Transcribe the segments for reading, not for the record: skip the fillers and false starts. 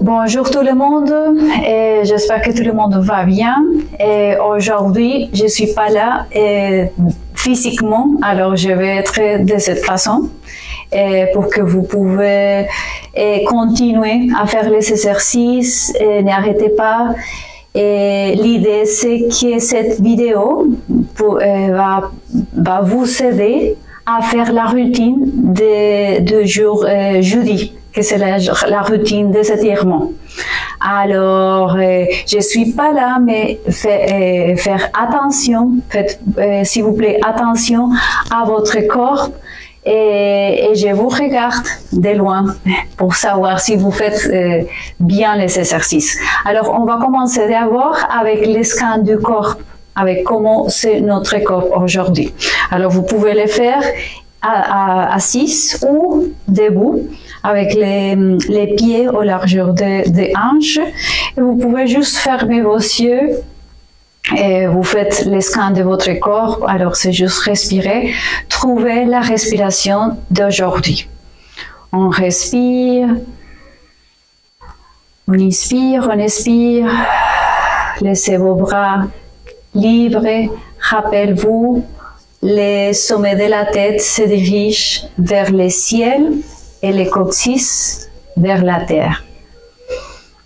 Bonjour tout le monde, et j'espère que tout le monde va bien. Et aujourd'hui, je suis pas là physiquement, alors je vais être de cette façon pour que vous pouvez continuer à faire les exercices. N'arrêtez pas. Et l'idée, c'est que cette vidéo va vous aider à faire la routine de jour jeudi, que c'est la routine des étirements. Alors, je suis pas là, mais faire attention, faites s'il vous plaît attention à votre corps et je vous regarde de loin pour savoir si vous faites bien les exercices. Alors, on va commencer d'abord avec les scans du corps, avec comment c'est notre corps aujourd'hui. Alors, vous pouvez le faire assis ou debout, avec les pieds aux largeurs des hanches. Et vous pouvez juste fermer vos yeux et vous faites les scans de votre corps. Alors, c'est juste respirer. Trouvez la respiration d'aujourd'hui. On respire. On inspire, on expire. Laissez vos bras libres. Rappelez-vous, les sommets de la tête se dirigent vers le ciel et les coccyx vers la terre.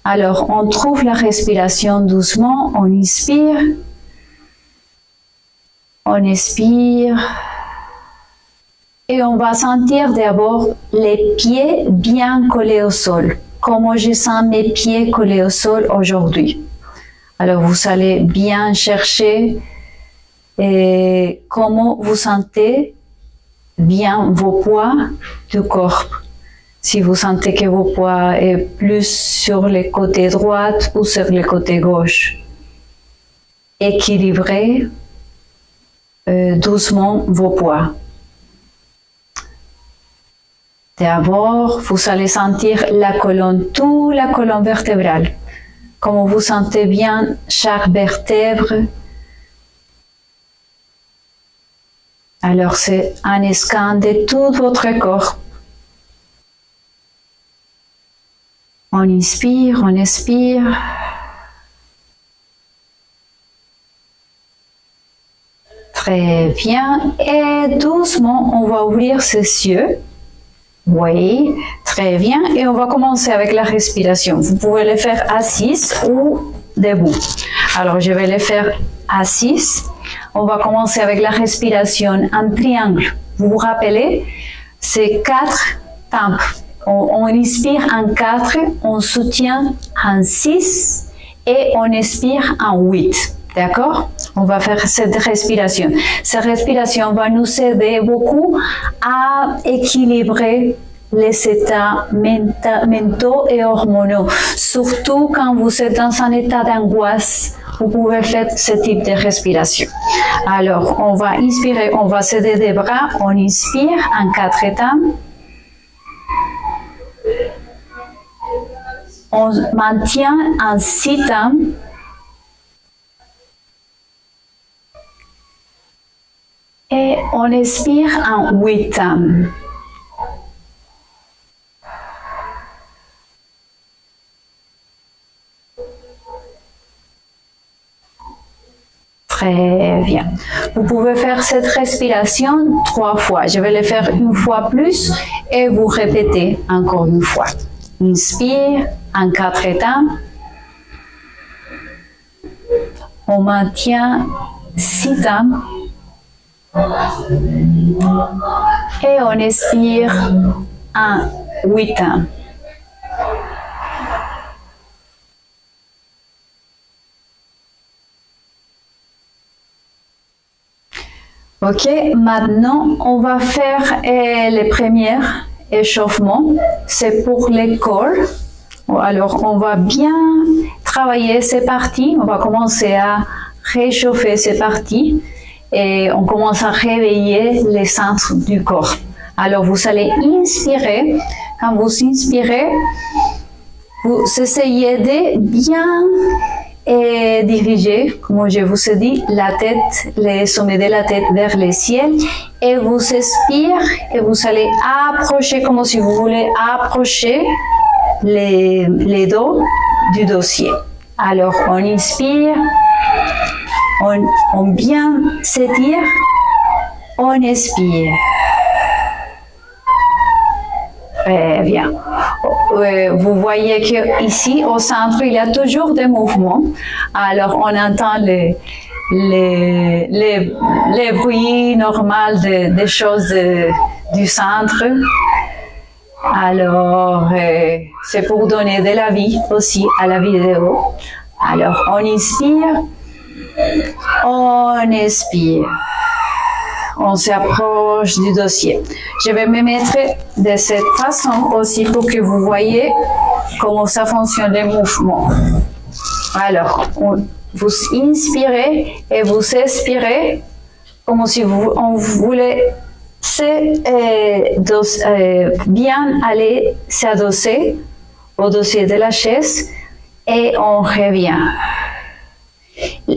Alors, on trouve la respiration doucement, on inspire, on expire, et on va sentir d'abord les pieds bien collés au sol. Comment je sens mes pieds collés au sol aujourd'hui? Alors, vous allez bien chercher et comment vous sentez bien vos poids du corps. Si vous sentez que vos poids est plus sur le côté droit ou sur le côté gauche. Équilibrez doucement vos poids. D'abord, vous allez sentir la colonne, toute la colonne vertébrale. Comment vous sentez bien chaque vertèbre. Alors, c'est un scan de tout votre corps. On inspire, on expire. Très bien. Et doucement, on va ouvrir ses yeux. Oui, très bien. Et on va commencer avec la respiration. Vous pouvez le faire assis ou debout. Alors, je vais le faire assis. On va commencer avec la respiration en triangle. Vous vous rappelez, c'est 4 tempes. On inspire en 4, on soutient en 6 et on expire en 8. D'accord? On va faire cette respiration. Cette respiration va nous aider beaucoup à équilibrer les états mentaux et hormonaux. Surtout quand vous êtes dans un état d'angoisse, vous pouvez faire ce type de respiration. Alors, on va inspirer, on va s'aider des bras, on inspire en 4 états. On maintient en 6 temps. Et on expire en 8 temps. Très bien. Vous pouvez faire cette respiration 3 fois. Je vais le faire une fois plus et vous répétez encore une fois. Inspire en 4 temps. On maintient 6 temps. Et on expire en 8 temps. Ok, maintenant on va faire les premiers échauffements. C'est pour le corps. Alors on va bien travailler ces parties. On va commencer à réchauffer ces parties. Et on commence à réveiller les centres du corps. Alors, vous allez inspirer. Quand vous inspirez, vous essayez de bien diriger, comme je vous ai dit, la tête, les sommets de la tête vers le ciel. Et vous expirez et vous allez approcher, comme si vous voulez approcher les dos du dossier. Alors, on inspire, on bien s'étire, on expire. Très bien. Vous voyez que ici, au centre, il y a toujours des mouvements. Alors, on entend les bruits normaux des choses du centre. Alors, c'est pour donner de la vie aussi à la vidéo. Alors, on inspire, on expire. On s'approche du dossier. Je vais me mettre de cette façon aussi pour que vous voyez comment ça fonctionne les mouvements. Alors, vous inspirez et vous expirez comme si on voulait bien aller s'adosser au dossier de la chaise et on revient.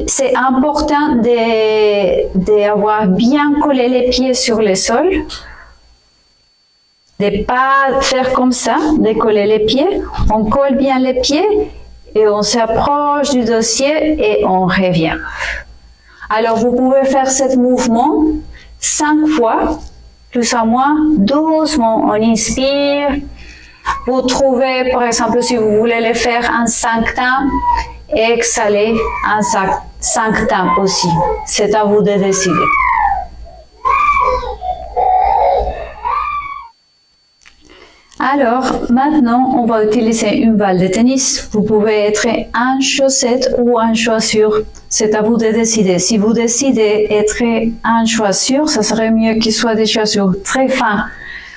C'est important d'avoir bien collé les pieds sur le sol, de ne pas faire comme ça, de coller les pieds. On colle bien les pieds et on s'approche du dossier et on revient. Alors vous pouvez faire ce mouvement 5 fois, plus ou moins, doucement. On inspire. Vous trouvez, par exemple, si vous voulez le faire en 5 temps, exhalez en 5 temps aussi. C'est à vous de décider. Alors, maintenant, on va utiliser une balle de tennis. Vous pouvez être en chaussette ou en chaussure. C'est à vous de décider. Si vous décidez d'être en chaussure, ça serait mieux qu'il soit des chaussures très fines.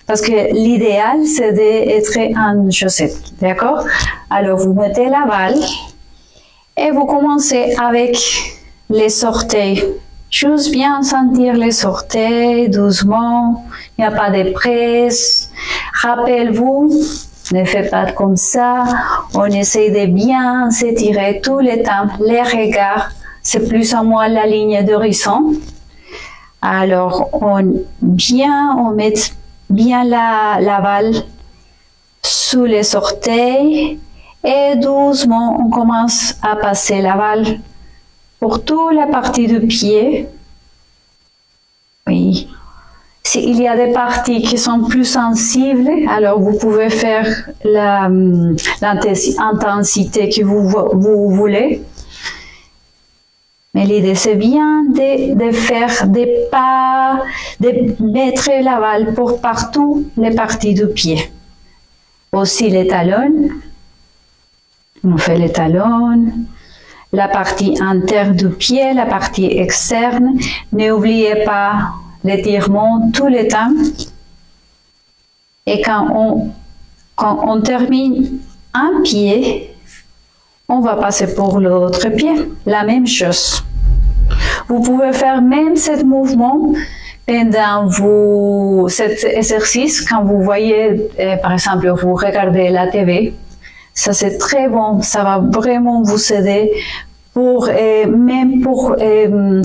Parce que l'idéal, c'est d'être en chaussette. D'accord? Alors, vous mettez la balle et vous commencez avec les orteils. Juste bien sentir les orteils, doucement. Il n'y a pas de presse. Rappelez-vous, ne faites pas comme ça. On essaie de bien s'étirer tout le temps. Les regards, c'est plus ou moins la ligne d'horizon. Alors, on met bien la balle sous les orteils et doucement, on commence à passer la balle pour toute la partie du pied. Oui. S'il y a des parties qui sont plus sensibles, alors vous pouvez faire l'intensité que vous voulez. Mais l'idée, c'est bien de faire des pas, de mettre la balle pour partout les parties du pied. Aussi les talons. On fait les talons. La partie interne du pied, la partie externe. N'oubliez pas l'étirement tout le temps. Et quand on termine un pied, on va passer pour l'autre pied. La même chose. Vous pouvez faire même ce mouvement pendant cet exercice quand vous voyez, par exemple, vous regardez la TV. Ça, c'est très bon. Ça va vraiment vous aider même pour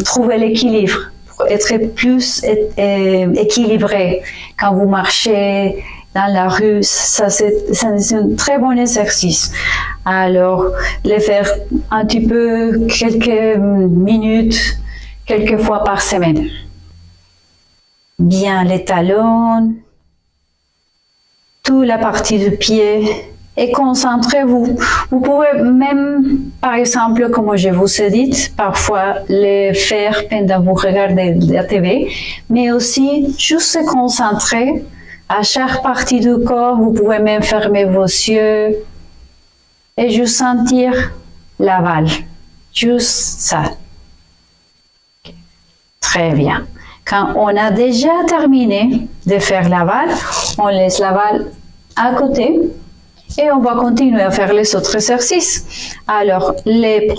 trouver l'équilibre, pour être plus équilibré quand vous marchez dans la rue. Ça, c'est un très bon exercice. Alors, le faire un petit peu, quelques minutes, quelques fois par semaine. Bien les talons, toute la partie du pied. Et concentrez-vous. Vous pouvez même, par exemple, comme je vous ai dit, parfois le faire pendant que vous regardez la TV, mais aussi juste se concentrer à chaque partie du corps. Vous pouvez même fermer vos yeux et juste sentir la balle. Juste ça. Très bien. Quand on a déjà terminé de faire la balle, on laisse la balle à côté. Et on va continuer à faire les autres exercices. Alors, le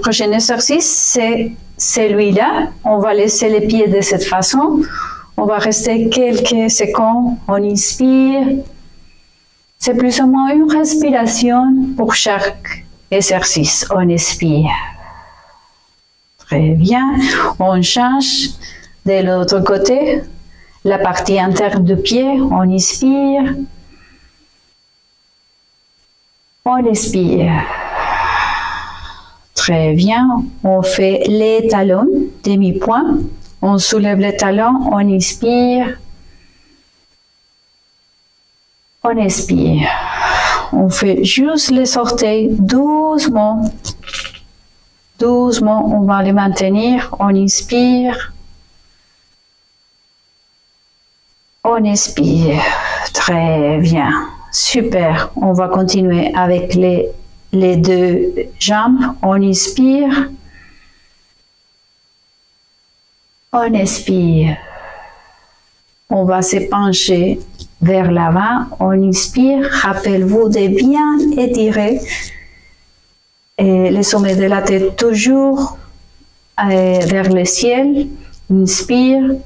prochain exercice, c'est celui-là. On va laisser les pieds de cette façon. On va rester quelques secondes. On inspire. C'est plus ou moins une respiration pour chaque exercice. On expire. Très bien. On change de l'autre côté. La partie interne du pied. On inspire. On expire. Très bien. On fait les talons, demi-point. On soulève les talons, on inspire. On expire. On fait juste les orteils doucement. Doucement, on va les maintenir. On inspire. On expire. Très bien. Super. On va continuer avec les deux jambes. On inspire. On expire. On va se pencher vers l'avant. On inspire. Rappelez-vous de bien étirer le sommet de la tête toujours vers le ciel. Inspire.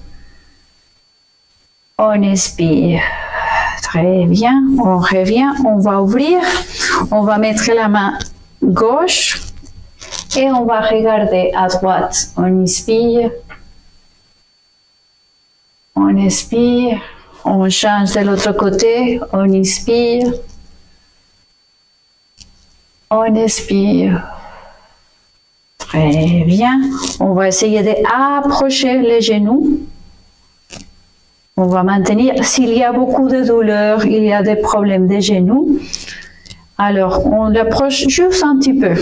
On expire. Très bien. On revient. On va ouvrir. On va mettre la main gauche et on va regarder à droite. On inspire. On expire. On change de l'autre côté. On inspire. On expire. Très bien. On va essayer d'approcher les genoux. On va maintenir. S'il y a beaucoup de douleur, il y a des problèmes des genoux, alors on l'approche juste un petit peu.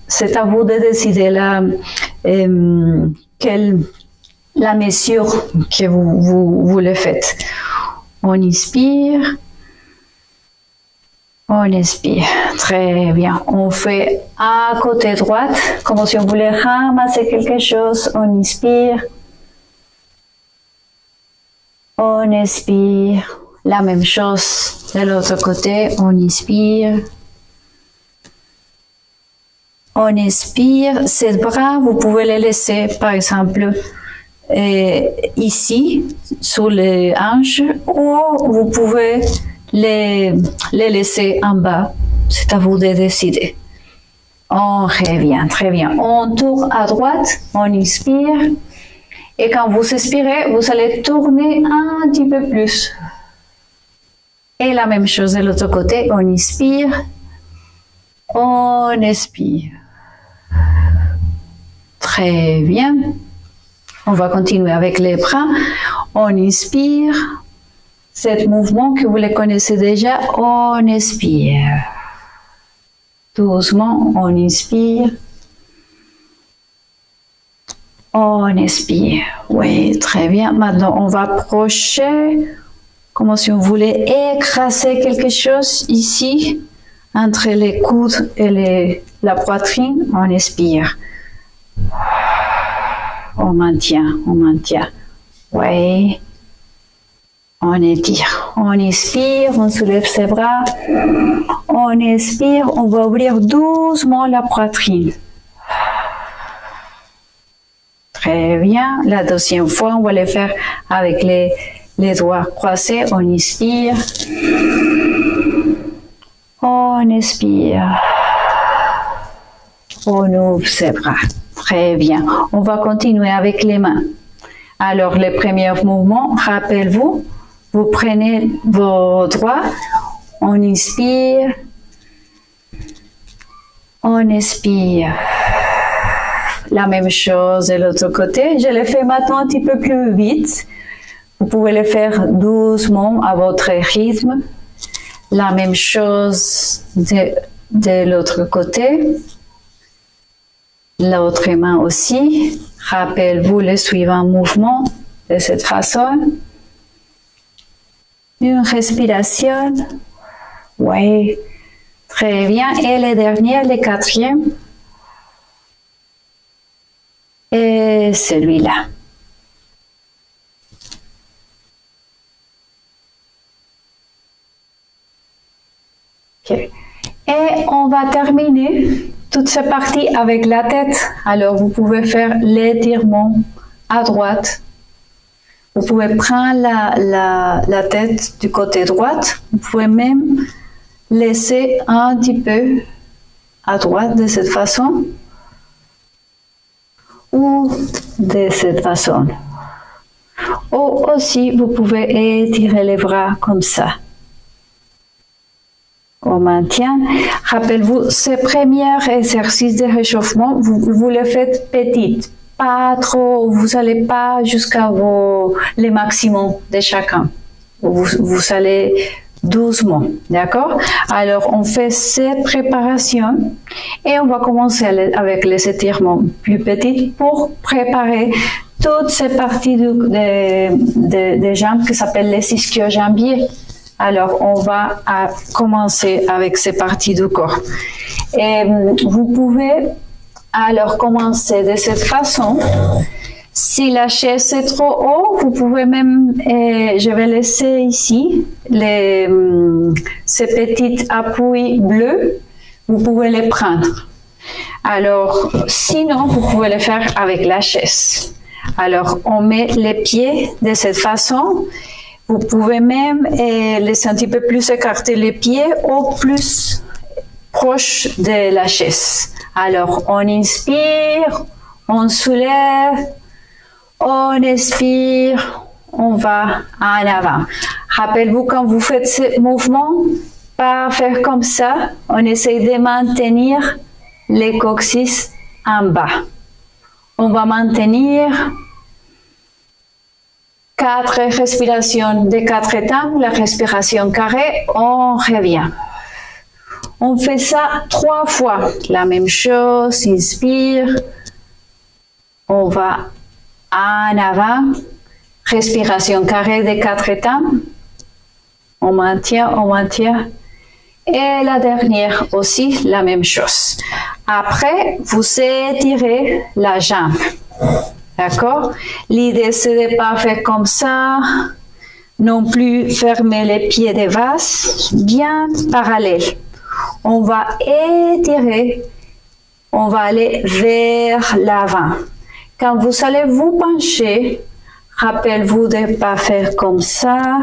C'est à vous de décider la mesure que vous le faites. On inspire. On expire. Très bien. On fait à côté droite, comme si on voulait ramasser quelque chose. On inspire. On expire. La même chose de l'autre côté. On inspire. On expire. Ces bras, vous pouvez les laisser, par exemple, ici, sous les hanches, ou vous pouvez les laisser en bas. C'est à vous de décider. On revient. Très bien. On tourne à droite. On inspire. Et quand vous expirez, vous allez tourner un petit peu plus. Et la même chose de l'autre côté. On inspire. On expire. Très bien. On va continuer avec les bras. On inspire. Ce mouvement que vous le connaissez déjà. On expire. Doucement, on inspire. On expire. Oui, très bien. Maintenant, on va approcher, comme si on voulait écraser quelque chose ici, entre les coudes et la poitrine. On expire. On maintient, on maintient. Oui. On étire. On inspire, on soulève ses bras. On expire, on va ouvrir doucement la poitrine. Très bien. La deuxième fois, on va le faire avec les doigts croisés. On inspire. On expire. On ouvre ses bras. Très bien. On va continuer avec les mains. Alors, le premier mouvement, rappelez-vous, vous prenez vos doigts. On inspire. On expire. La même chose de l'autre côté. Je le fais maintenant un petit peu plus vite. Vous pouvez le faire doucement à votre rythme. La même chose de l'autre côté. L'autre main aussi. Rappelez-vous le suivant mouvement de cette façon. Une respiration. Oui. Très bien. Et le dernier, le quatrième. Et celui-là. Okay. Et on va terminer toute cette partie avec la tête. Alors, vous pouvez faire l'étirement à droite. Vous pouvez prendre la tête du côté droit. Vous pouvez même laisser un petit peu à droite de cette façon. Ou de cette façon. Ou aussi, vous pouvez étirer les bras comme ça. On maintient. Rappelez-vous, ces premiers exercices de réchauffement, vous les faites petites, pas trop, vous n'allez pas jusqu'à les maximums de chacun. Vous allez doucement, d'accord? Alors, on fait cette préparation et on va commencer avec les étirements plus petits pour préparer toutes ces parties des jambes qui s'appellent les ischio-jambiers. Alors, on va commencer avec ces parties du corps. Et vous pouvez alors commencer de cette façon. Si la chaise est trop haut, vous pouvez même, je vais laisser ici ces petits appuis bleus, vous pouvez les prendre. Alors, sinon, vous pouvez le faire avec la chaise. Alors, on met les pieds de cette façon. Vous pouvez même laisser un petit peu plus écarter les pieds ou plus proche de la chaise. Alors, on inspire, on soulève, on expire, on va en avant. Rappelez-vous, quand vous faites ce mouvement, pas faire comme ça, on essaie de maintenir les coccyx en bas. On va maintenir 4 respirations de 4 temps, la respiration carrée, on revient. On fait ça 3 fois, la même chose, inspire, on va en avant, respiration carrée de 4 temps, on maintient, et la dernière aussi, la même chose. Après, vous étirez la jambe. D'accord? L'idée, c'est de ne pas faire comme ça, non plus fermer les pieds de vase, bien parallèle. On va étirer, on va aller vers l'avant. Quand vous allez vous pencher, rappelez-vous de ne pas faire comme ça.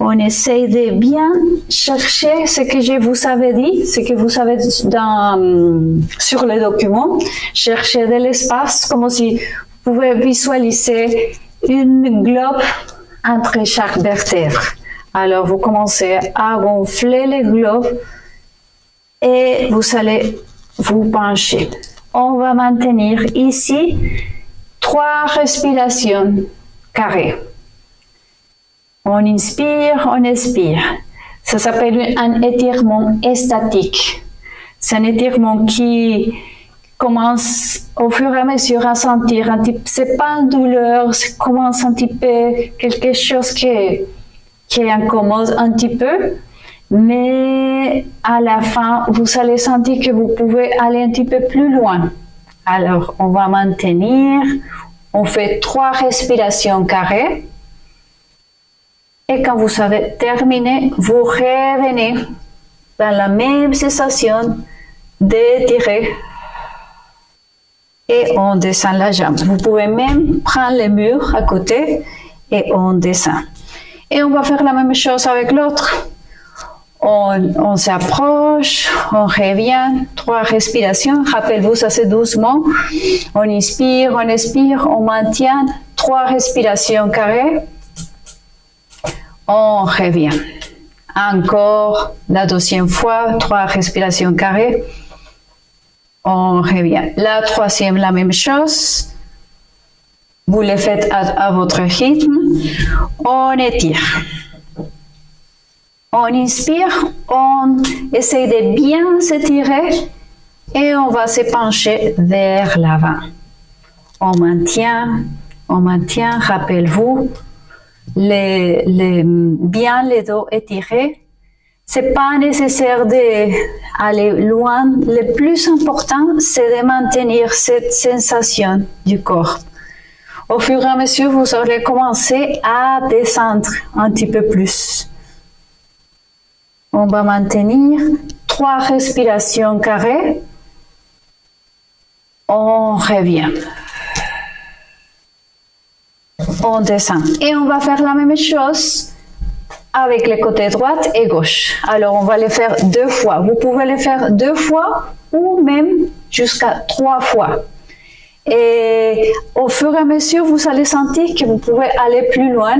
On essaye de bien chercher ce que je vous avais dit, ce que vous savez sur le document. Chercher de l'espace, comme si vous pouvez visualiser une globe entre chaque vertèbre. Alors, vous commencez à gonfler le globe et vous allez vous pencher. On va maintenir ici 3 respirations carrées. On inspire, on expire. Ça s'appelle un étirement statique. C'est un étirement qui commence au fur et à mesure à sentir un petit, c'est pas une douleur, c'est commence un petit peu quelque chose qui est incommode un petit peu, mais à la fin, vous allez sentir que vous pouvez aller un petit peu plus loin. Alors, on va maintenir, on fait 3 respirations carrées, et quand vous avez terminé, vous revenez dans la même sensation d'étirer et on descend la jambe. Vous pouvez même prendre le mur à côté et on descend. Et on va faire la même chose avec l'autre. On s'approche, on revient, 3 respirations. Rappelez-vous, ça c'est doucement. On inspire, on expire, on maintient 3 respirations carrées. On revient. Encore la 2e fois, 3 respirations carrées. On revient. La 3e, la même chose. Vous le faites à votre rythme. On étire. On inspire, on essaie de bien s'étirer et on va se pencher vers l'avant. On maintient, rappelez-vous, bien les dos étirés. C'est pas nécessaire d'aller loin. Le plus important, c'est de maintenir cette sensation du corps. Au fur et à mesure, vous allez commencer à descendre un petit peu plus. On va maintenir 3 respirations carrées. On revient. On descend. Et on va faire la même chose avec les côtés droit et gauche. Alors, on va les faire 2 fois. Vous pouvez les faire 2 fois ou même jusqu'à 3 fois. Et au fur et à mesure, vous allez sentir que vous pouvez aller plus loin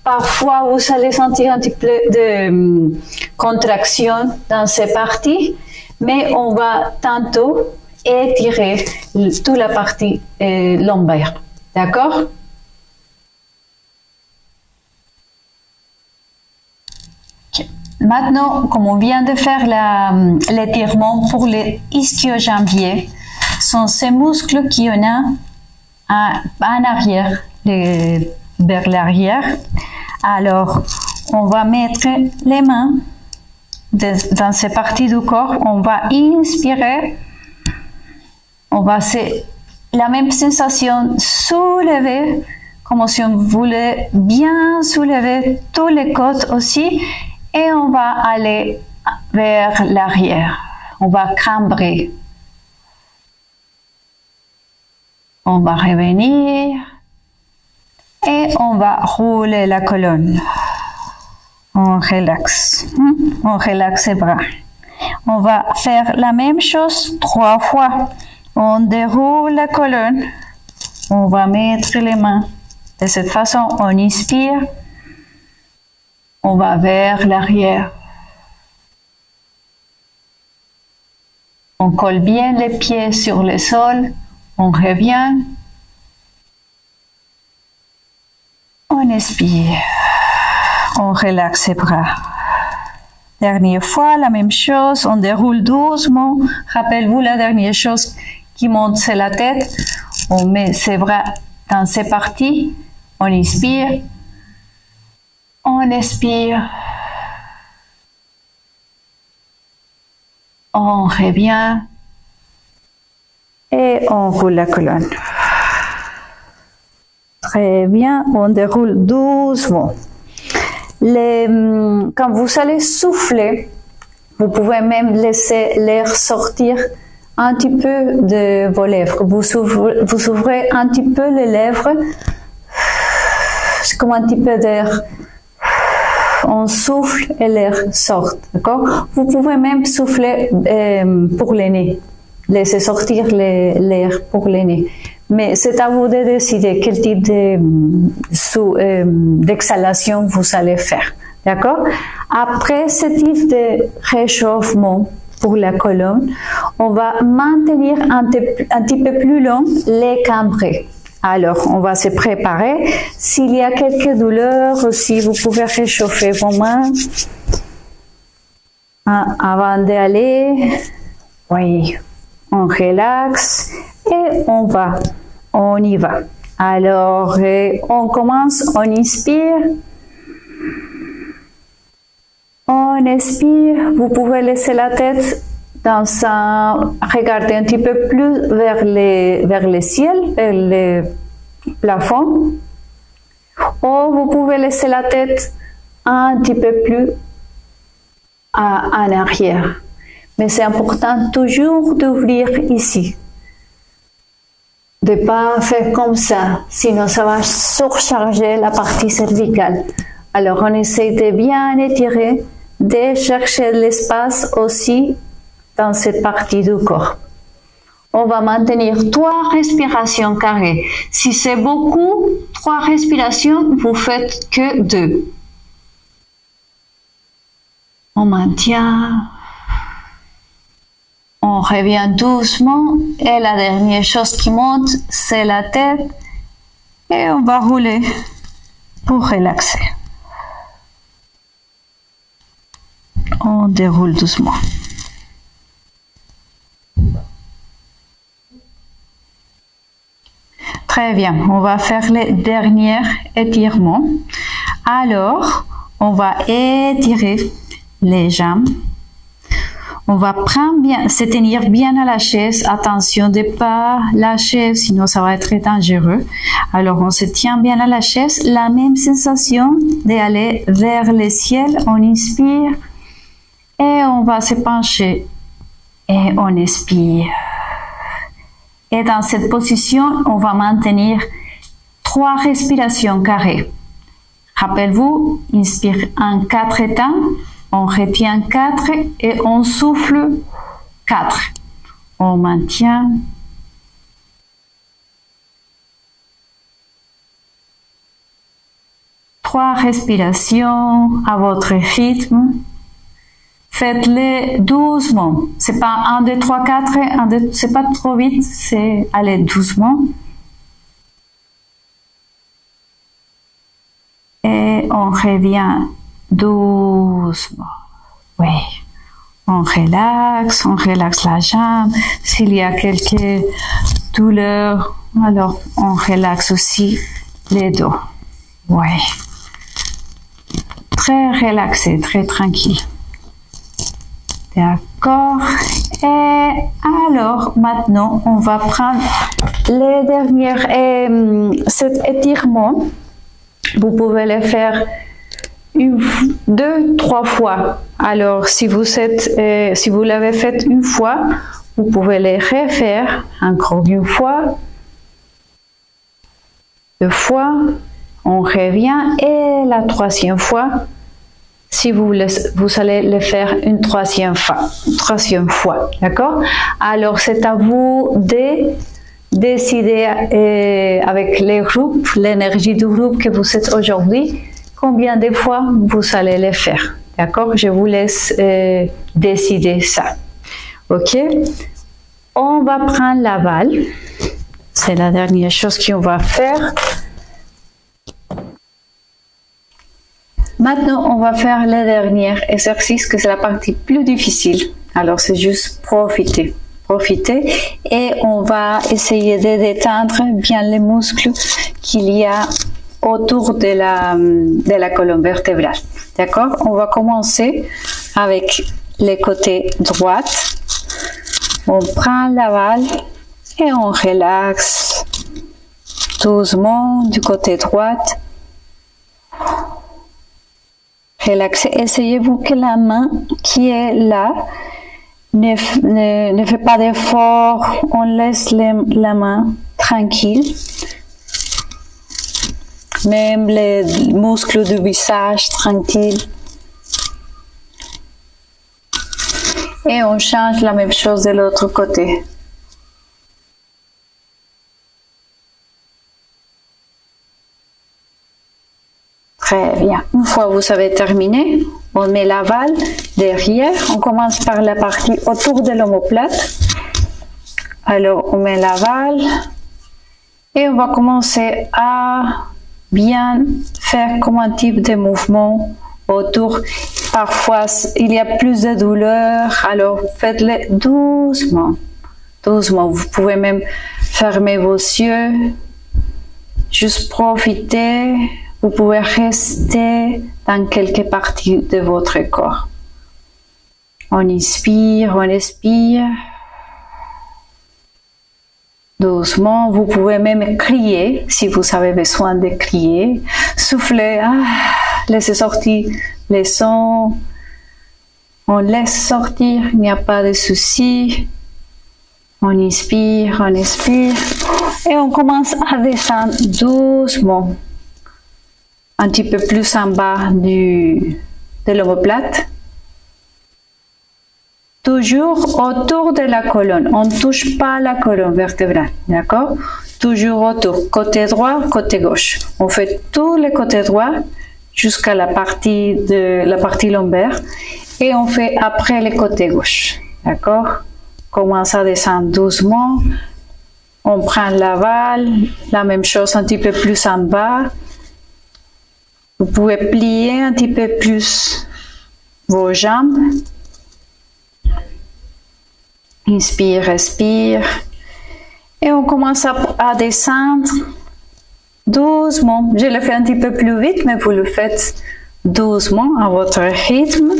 parfois vous allez sentir un petit peu de contraction dans ces parties, mais on va tantôt étirer toute la partie lombaire. D'accord? Okay. Maintenant, comme on vient de faire l'étirement pour les ischio-jambiers, sont ces muscles qui en a en arrière, vers l'arrière. Alors, on va mettre les mains dans ces parties du corps. On va inspirer. On va la même sensation, soulever, comme si on voulait bien soulever tous les côtes aussi. Et on va aller vers l'arrière. On va cambrer. On va revenir et on va rouler la colonne. On relaxe les bras. On va faire la même chose 3 fois. On déroule la colonne. On va mettre les mains. De cette façon, on inspire. On va vers l'arrière. On colle bien les pieds sur le sol. On revient. On expire. On relaxe les bras. Dernière fois, la même chose. On déroule doucement. Rappelez-vous, la dernière chose qui monte, c'est la tête. On met ses bras dans ces parties. On inspire. On expire. On revient. Et on roule la colonne. Très bien, on déroule doucement. Quand vous allez souffler, vous pouvez même laisser l'air sortir un petit peu de vos lèvres. Vous ouvrez un petit peu les lèvres. C'est comme un petit peu d'air. On souffle et l'air sort. D'accord? Vous pouvez même souffler pour le nez. Laissez sortir l'air pour le nez. Mais c'est à vous de décider quel type d'exhalation vous allez faire. D'accord? Après ce type de réchauffement pour la colonne, on va maintenir un petit peu plus long les cambrés. Alors, on va se préparer. S'il y a quelques douleurs aussi, vous pouvez réchauffer vos mains avant d'aller. Oui. On relaxe et on y va. Alors, on commence, on inspire, on expire. Vous pouvez laisser la tête regarder un petit peu plus vers le ciel, vers le plafond. Ou vous pouvez laisser la tête un petit peu plus en arrière. Mais c'est important toujours d'ouvrir ici. De ne pas faire comme ça, sinon ça va surcharger la partie cervicale. Alors on essaie de bien étirer, de chercher l'espace aussi dans cette partie du corps. On va maintenir 3 respirations carrées. Si c'est beaucoup, 3 respirations, vous faites que 2. On maintient. On revient doucement et la dernière chose qui monte, c'est la tête et on va rouler pour relaxer. On déroule doucement. Très bien, on va faire le dernier étirement. Alors, on va étirer les jambes. On va se tenir bien à la chaise. Attention de ne pas lâcher, sinon ça va être dangereux. Alors, on se tient bien à la chaise. La même sensation d'aller vers le ciel. On inspire et on va se pencher et on expire. Et dans cette position, on va maintenir 3 respirations carrées. Rappelez-vous, inspire en 4 temps. On retient 4 et on souffle 4. On maintient. 3 respirations à votre rythme. Faites-les doucement. C'est pas 1, 2, 3, 4, 1, 2, c'est pas trop vite, c'est aller doucement. Et on revient doucement. Oui. On relaxe la jambe. S'il y a quelques douleurs, alors on relaxe aussi les dos. Oui. Très relaxé, très tranquille. D'accord. Et alors, maintenant, on va prendre les dernières, cet étirement. Vous pouvez le faire 2, 3 fois. Alors, si vous l'avez fait une fois, vous pouvez le refaire encore une fois, 2 fois, on revient et la 3e fois, si vous allez le faire une 3e fois, d'accord? Alors, c'est à vous de décider avec les groupes, l'énergie du groupe que vous êtes aujourd'hui, combien de fois vous allez le faire, d'accord? Je vous laisse décider ça, ok? On va prendre la balle, c'est la dernière chose qu'on va faire. Maintenant, on va faire le dernier exercice, que c'est la partie plus difficile. Alors, c'est juste profiter et on va essayer de détendre bien les muscles qu'il y a autour de la colonne vertébrale. D'accord? On va commencer avec le côté droit. On prend la balle et on relaxe doucement du côté droit. Relaxez. Essayez-vous que la main qui est là ne fait pas d'effort. On laisse la main tranquille. Même les muscles du visage tranquille. Et on change la même chose de l'autre côté. Très bien. Une fois que vous avez terminé, on met la balle derrière. On commence par la partie autour de l'omoplate. Alors, on met la balle et on va commencer à bien faire comme un type de mouvement autour. Parfois, il y a plus de douleur, alors faites-le doucement. Doucement. Vous pouvez même fermer vos yeux. Juste profiter. Vous pouvez rester dans quelques parties de votre corps. On inspire, on expire. Doucement, vous pouvez même crier si vous avez besoin de crier. Soufflez, laissez sortir les sons. On laisse sortir, il n'y a pas de souci. On inspire, on expire. Et on commence à descendre doucement. Un petit peu plus en bas de l'omoplate. Toujours autour de la colonne. On ne touche pas la colonne vertébrale. D'accord? Toujours autour. Côté droit, côté gauche. On fait tous les côtés droits jusqu'à la partie lombaire. Et on fait après les côtés gauche. D'accord? Commence à descendre doucement. On prend la balle. La même chose un petit peu plus en bas. Vous pouvez plier un petit peu plus vos jambes. Inspire, expire. Et on commence à descendre doucement. Je le fais un petit peu plus vite, mais vous le faites doucement à votre rythme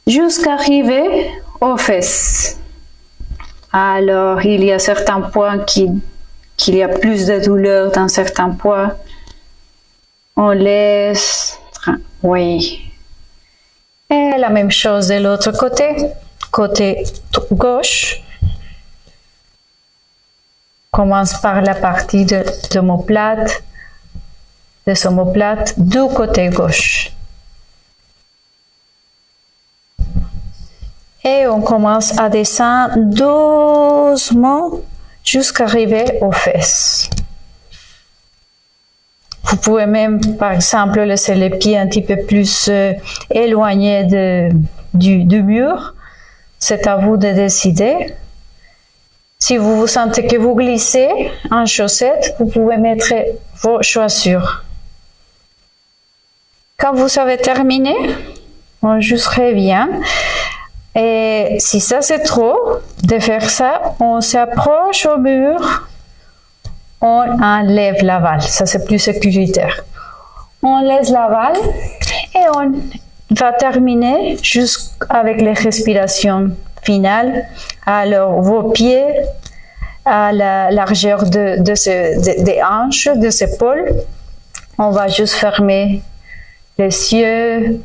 jusqu'à arriver aux fesses. Alors, il y a certains points qu'il y a plus de douleur dans certains points. On laisse, oui. Et la même chose de l'autre côté, côté gauche. Commence par la partie de l'omoplate, du côté gauche. Et on commence à descendre doucement jusqu'à arriver aux fesses. Vous pouvez même, par exemple, laisser les pieds un petit peu plus éloignés du mur. C'est à vous de décider. Si vous sentez que vous glissez en chaussettes, vous pouvez mettre vos chaussures. Quand vous avez terminé, on juste revient. Et si ça c'est trop de faire ça, on s'approche au mur, on enlève la balle. Ça c'est plus sécuritaire. On laisse la balle et on va terminer juste avec les respirations finales. Alors vos pieds à la largeur des hanches, des épaules. On va juste fermer les yeux.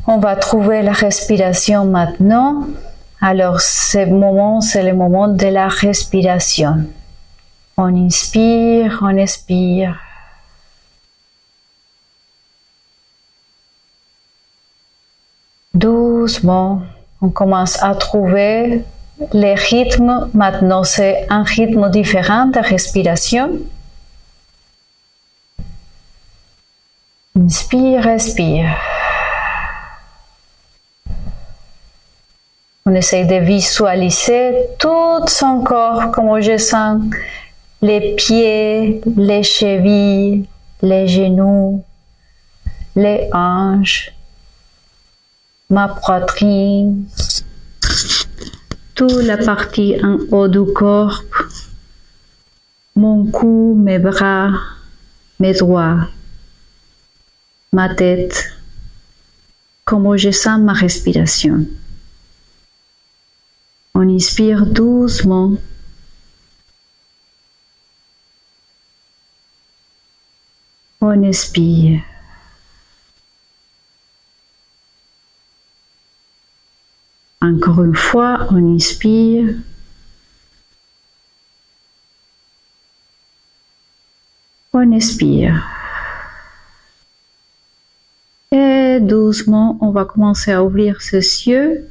On va trouver la respiration maintenant. Alors c'est le moment de la respiration. On inspire, on expire. Doucement, on commence à trouver les rythmes. Maintenant, c'est un rythme différent de respiration. Inspire, expire. On essaye de visualiser tout son corps, comme je sens les pieds, les chevilles, les genoux, les hanches, ma poitrine, toute la partie en haut du corps, mon cou, mes bras, mes doigts, ma tête, comment je sens ma respiration. On inspire doucement. On expire. Encore une fois, on inspire. On expire. Et doucement, on va commencer à ouvrir ses yeux.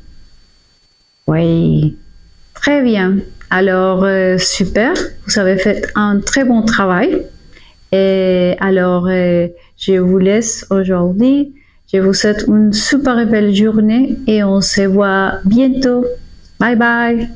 Oui, très bien. Alors, super, vous avez fait un très bon travail. Et alors, je vous laisse aujourd'hui. Je vous souhaite une super belle journée et on se voit bientôt. Bye bye.